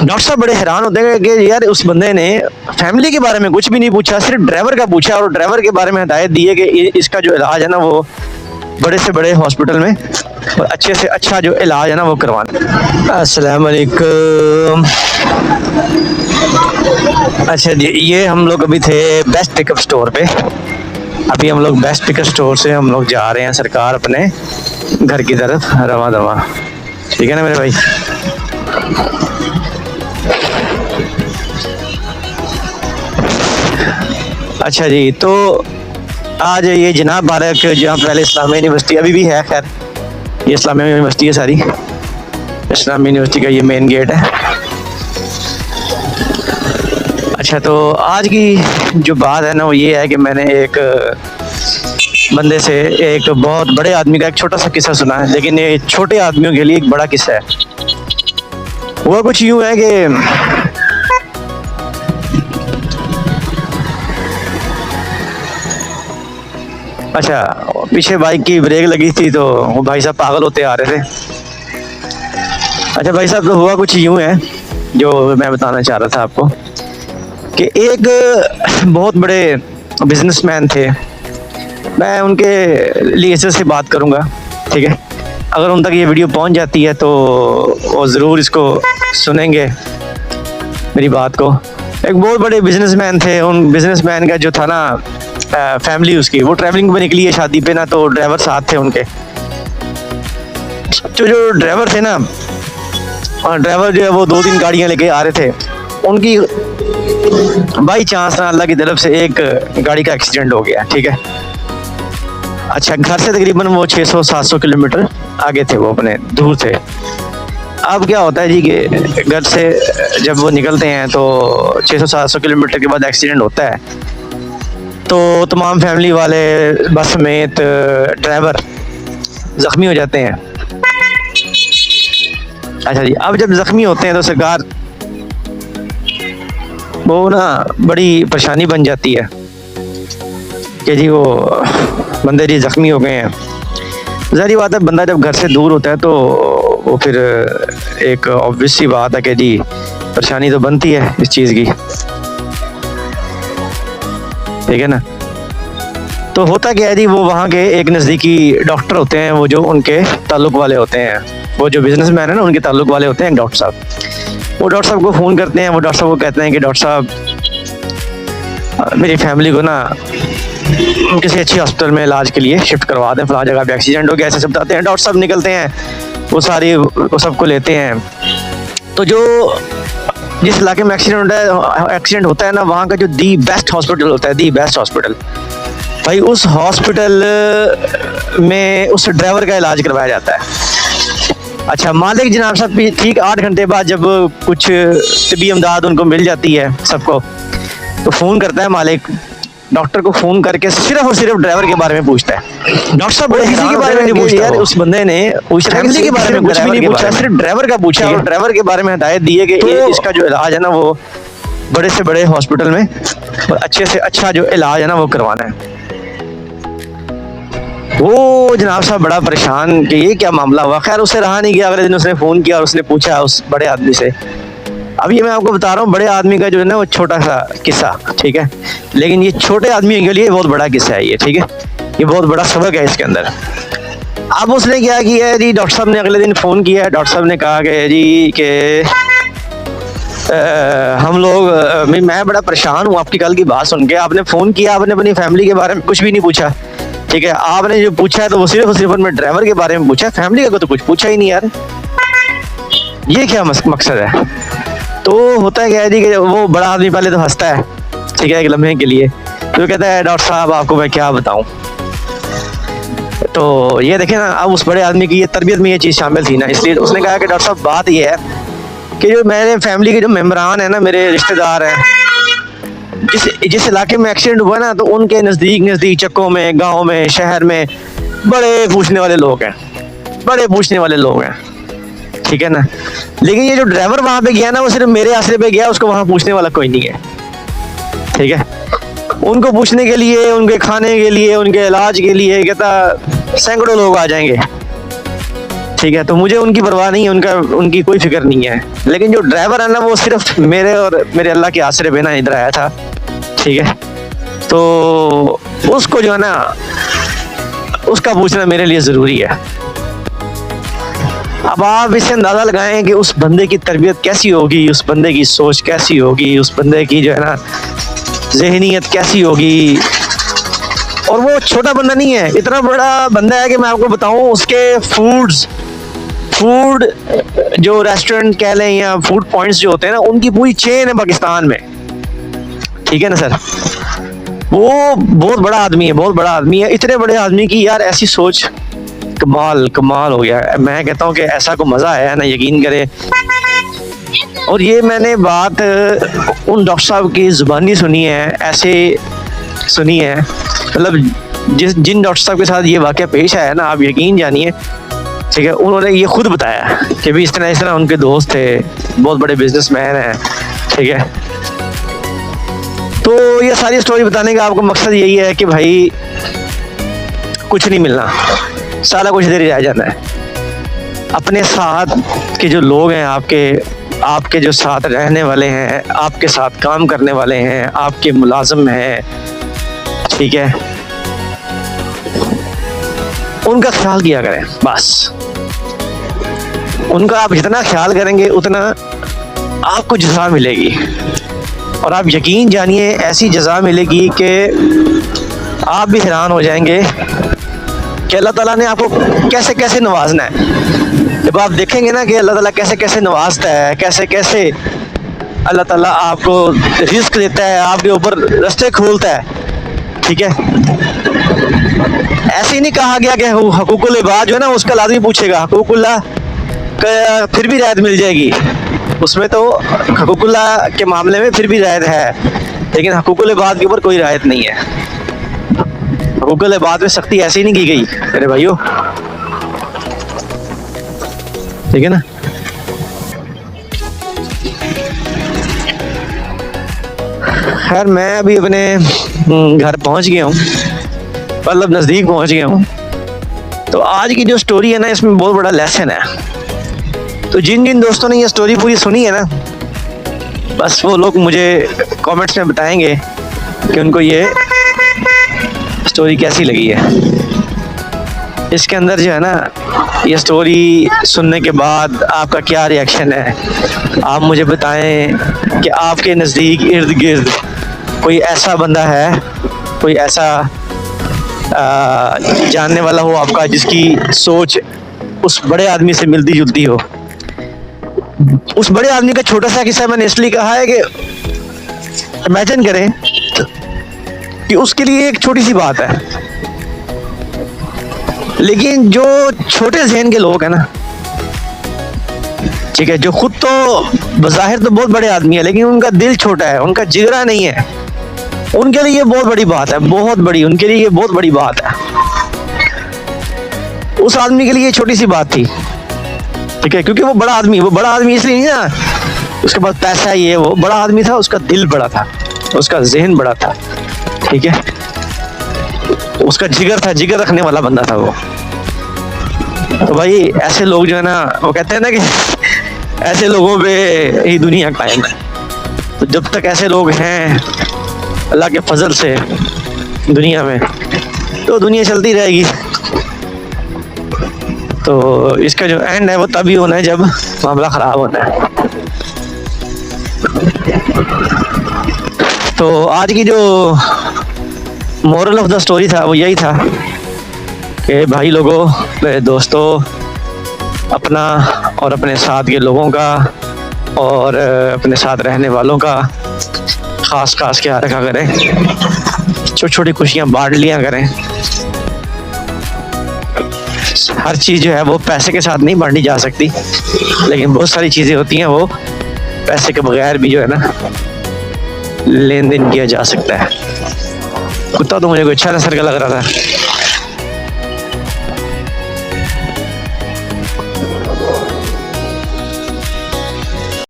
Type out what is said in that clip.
Doctor साहब बड़े हैरान होते हैं कि यार उस बंदे ने फैमिली के बारे में कुछ भी नहीं पूछा, सिर्फ ड्राइवर का पूछा और ड्राइवर के बारे में हिदायत दी है कि इसका जो इलाज है ना वो बड़े से बड़े हॉस्पिटल में और अच्छे से अच्छा जो इलाज है ना वो करवाना। अस्सलाम वालेकुम। अच्छा जी, ये हम लोग अभी थे बेस्ट पिकअप स्टोर पे। अभी हम लोग बेस्ट पिकअप स्टोर से हम लोग जा रहे हैं सरकार अपने घर की तरफ रवा दवा। ठीक है ना मेरे भाई। अच्छा जी, तो आज ये जनाब बारक जहाँ पहले इस्लामिया यूनिवर्सिटी अभी भी है, खैर ये इस्लामिया यूनिवर्सिटी है सारी। इस्लामिया यूनिवर्सिटी का ये मेन गेट है। अच्छा, तो आज की जो बात है ना वो ये है कि मैंने एक बंदे से एक बहुत बड़े आदमी का एक छोटा सा किस्सा सुना है, लेकिन ये छोटे आदमियों के लिए एक बड़ा किस्सा है। वो कुछ यूँ है कि अच्छा, पीछे बाइक की ब्रेक लगी थी तो वो भाई साहब पागल होते आ रहे थे। अच्छा भाई साहब, तो हुआ कुछ यूँ है जो मैं बताना चाह रहा था आपको कि एक बहुत बड़े बिजनेसमैन थे। मैं उनके लिए से बात करूंगा, ठीक है। अगर उन तक ये वीडियो पहुंच जाती है तो वो ज़रूर इसको सुनेंगे मेरी बात को। एक बहुत बड़े बिजनेसमैन थे। उन बिजनेसमैन का जो था ना फैमिली उसकी वो ट्रैवलिंग पे निकली है शादी पे ना, तो ड्राइवर साथ थे उनके। तो जो ड्राइवर थे ना, ड्राइवर जो है वो 2-3 गाड़ियां लेके आ रहे थे। उनकी बाई चांस ना अल्लाह की तरफ से एक गाड़ी का एक्सीडेंट हो गया, ठीक है। अच्छा, घर से तकरीबन वो 600-700 किलोमीटर आगे थे, वो अपने दूर थे। अब क्या होता है जी कि घर से जब वो निकलते हैं तो 600-700 किलोमीटर के बाद एक्सीडेंट होता है, तो तमाम फैमिली वाले बस समेत ड्राइवर ज़ख्मी हो जाते हैं। अच्छा जी, अब जब ज़ख्मी होते हैं तो सरकार वो ना बड़ी परेशानी बन जाती है कि जी वो बंदे जी ज़ख्मी हो गए हैं। ज़ाहिर बात है, बंदा जब घर से दूर होता है तो वो फिर एक ऑब्वियस सी बात है कि जी परेशानी तो बनती है इस चीज़ की, ठीक है ना। तो होता क्या है जी, वो वहाँ के एक नज़दीकी डॉक्टर होते हैं, वो जो उनके ताल्लुक़ वाले होते हैं, वो जो बिजनेसमैन है ना उनके ताल्लुक़ वाले होते हैं डॉक्टर साहब। वो डॉक्टर साहब को फ़ोन करते हैं। वो डॉक्टर साहब को कहते हैं कि डॉक्टर साहब मेरी फैमिली को ना किसी अच्छी हॉस्पिटल में इलाज के लिए शिफ्ट करवा दें, फलां जगह पे एक्सीडेंट हो गया, ऐसे सब बताते हैं। डॉक्टर साहब निकलते हैं, वो सारी वो सबको लेते हैं। तो जो जिस इलाके में एक्सीडेंट होता है ना, वहाँ का जो दी बेस्ट हॉस्पिटल होता है, दी बेस्ट हॉस्पिटल, भाई उस हॉस्पिटल में उस ड्राइवर का इलाज करवाया जाता है। अच्छा, मालिक जनाब साहब ठीक 8 घंटे बाद जब कुछ तबी इमदाद उनको मिल जाती है सबको, तो फ़ोन करता है मालिक डॉक्टर को, फ़ोन करके सिर्फ और सिर्फ ड्राइवर के बारे में पूछता है। डॉक्टर साहब बड़े किसी के बारे में नहीं पूछता यार, उस बंदे ने फैमिली के बारे में कुछ भी नहीं पूछा, सिर्फ ड्राइवर का पूछा और ड्राइवर के बारे में हिदायत दी है कि इसका जो इलाज है ना वो बड़े से बड़े हॉस्पिटल में और अच्छे से अच्छा जो इलाज है ना वो करवाना है। वो जनाब साहब बड़ा परेशान कि ये क्या मामला हुआ। खैर उससे रहा नहीं गया, अगले दिन उसने फ़ोन किया और उसने पूछा उस बड़े आदमी से। अब ये मैं आपको बता रहा हूँ बड़े आदमी का जो है ना वो छोटा सा किस्सा, ठीक है, लेकिन ये छोटे आदमी के लिए बहुत बड़ा किस्सा है ये, ठीक है। ये बहुत बड़ा सबक है इसके अंदर। अब उसने क्या किया है जी, डॉक्टर साहब ने अगले दिन फ़ोन किया। डॉक्टर साहब ने कहा कि जी कि हम लोग मैं बड़ा परेशान हूँ आपकी कल की बात सुन के। आपने फ़ोन किया, आपने अपनी फैमिली के बारे में कुछ भी नहीं पूछा, ठीक है। आपने जो पूछा है तो वो सिर्फ और सिर्फ उनमें ड्राइवर के बारे में पूछा, फैमिली का तो कुछ पूछा ही नहीं यार। ये क्या मकसद है। तो होता क्या है जी कि वो बड़ा आदमी पहले तो हंसता है, ठीक है, एक लम्हे के लिए, तो कहता है डॉक्टर साहब आपको मैं क्या बताऊं। तो ये देखें ना, अब उस बड़े आदमी की ये तरबियत में ये चीज़ शामिल थी ना, इसलिए उसने कहा कि डॉक्टर साहब बात ये है कि जो मेरे फैमिली के जो मेम्बरान है ना, मेरे रिश्तेदार हैं, जिस इलाके में एक्सीडेंट हुआ ना, तो उनके नज़दीक चक्कों में, गाँव में, शहर में बड़े पूछने वाले लोग हैं, बड़े पूछने वाले लोग हैं, ठीक है ना। लेकिन ये जो ड्राइवर वहाँ पे गया ना, वो सिर्फ मेरे आसरे पे गया, उसको वहाँ पूछने वाला कोई नहीं है, ठीक है। उनको पूछने के लिए, उनके खाने के लिए, उनके इलाज के लिए कहता सैकड़ों लोग आ जाएंगे, ठीक है, तो मुझे उनकी परवाह नहीं है, उनकी कोई फिक्र नहीं है। लेकिन जो ड्राइवर है ना, वो सिर्फ मेरे और मेरे अल्लाह के आसरे पे ना इधर आया था, ठीक है। तो उसको जो है ना, उसका पूछना मेरे लिए ज़रूरी है। अब आप इससे अंदाज़ा लगाएं कि उस बंदे की तरबियत कैसी होगी, उस बंदे की सोच कैसी होगी, उस बंदे की जो है ना ज़हनियत कैसी होगी। और वो छोटा बंदा नहीं है, इतना बड़ा बंदा है कि मैं आपको बताऊं, उसके फूड जो रेस्टोरेंट कह लें या फूड पॉइंट्स जो होते हैं ना, उनकी पूरी चेन है पाकिस्तान में, ठीक है ना सर। वो बहुत बड़ा आदमी है, बहुत बड़ा आदमी है। इतने बड़े आदमी की यार ऐसी सोच, कमाल हो गया। मैं कहता हूँ कि ऐसा को मज़ा आया है ना, यकीन करें। और ये मैंने बात उन डॉक्टर साहब की ज़ुबानी सुनी है, ऐसे सुनी है, मतलब जिन डॉक्टर साहब के साथ ये वाक़या पेश आया ना, आप यकीन जानिए, ठीक है। उन्होंने ये खुद बताया कि भी इस तरह उनके दोस्त थे, बहुत बड़े बिजनेसमैन हैं, ठीक है। तो ये सारी स्टोरी बताने का आपको मकसद यही है कि भाई कुछ नहीं मिलना, सारा कुछ इधर ही रह जाना है। अपने साथ के जो लोग हैं, आपके जो साथ रहने वाले हैं, आपके साथ काम करने वाले हैं, आपके मुलाजिम हैं, ठीक है, उनका ख्याल किया करें बस। उनका आप जितना ख्याल करेंगे उतना आपको जज़ा मिलेगी। और आप यकीन जानिए, ऐसी जज़ा मिलेगी कि आप भी हैरान हो जाएंगे कि अल्लाह ताला ने आपको कैसे कैसे नवाजना है। जब आप देखेंगे ना कि अल्लाह ताला कैसे कैसे नवाजता है, कैसे कैसे अल्लाह ताला आपको रिस्क देता है, आपके ऊपर रास्ते खोलता है, ठीक है। ऐसे ही नहीं कहा गया कि हकूकुल इबाद जो है ना, उसका लाज़मी पूछेगा, हकूकुल्लाह फिर भी रायत मिल जाएगी। उसमें तो हकूकुल्लाह के मामले में फिर भी रायत है, लेकिन हकूकुल इबाद के ऊपर कोई रायत नहीं है। हकूकुल इबाद में सख्ती ऐसे ही नहीं की गई मेरे भाइयों, ठीक है ना। खैर, मैं अभी अपने घर पहुंच गया हूँ, मतलब नज़दीक पहुंच गया हूँ। तो आज की जो स्टोरी है ना, इसमें बहुत बड़ा लेसन है। तो जिन जिन दोस्तों ने ये स्टोरी पूरी सुनी है ना, बस वो लोग मुझे कमेंट्स में बताएंगे कि उनको ये स्टोरी कैसी लगी है। इसके अंदर जो है ना, ये स्टोरी सुनने के बाद आपका क्या रिएक्शन है, आप मुझे बताएं कि आपके नज़दीक इर्द गिर्द कोई ऐसा बंदा है, कोई ऐसा जानने वाला हो आपका, जिसकी सोच उस बड़े आदमी से मिलती जुलती हो। उस बड़े आदमी का छोटा सा किस्सा मैंने इसलिए कहा है कि इमेजिन करें कि उसके लिए एक छोटी सी बात है, लेकिन जो छोटे ज़हन के लोग हैं ना, ठीक है, जो खुद तो बज़ाहिर तो बहुत बड़े आदमी है, लेकिन उनका दिल छोटा है, उनका जिगरा नहीं है, उनके लिए ये बहुत बड़ी बात है, बहुत बड़ी, उनके लिए ये बहुत बड़ी बात है। उस आदमी के लिए छोटी सी बात थी, ठीक है, क्योंकि वो बड़ा आदमी इसलिए नहीं ना, उसके पास पैसा ही है, वो बड़ा आदमी था, उसका दिल बड़ा था, उसका जहन बड़ा था, ठीक है, उसका जिगर था, जिगर रखने वाला बंदा था वो। तो भाई ऐसे लोग जो है ना, वो कहते हैं ना कि ऐसे लोगों पे ही दुनिया कायम है। तो जब तक ऐसे लोग हैं अल्लाह के फजल से दुनिया में, तो दुनिया चलती रहेगी। तो इसका जो एंड है वो तभी होना है जब मामला ख़राब होना है। तो आज की जो मोरल ऑफ द स्टोरी था वो यही था कि भाई लोगों, मेरे दोस्तों, अपना और अपने साथ के लोगों का और अपने साथ रहने वालों का ख़ास ख्याल रखा करें। छोटी छोटी खुशियाँ बांट लिया करें। हर चीज़ जो है वो पैसे के साथ नहीं बांटी जा सकती, लेकिन बहुत सारी चीज़ें होती हैं वो पैसे के बगैर भी जो है ना लेन देन किया जा सकता है। कुत्ता तो मुझे कोई अच्छा नस्ल का लग रहा था।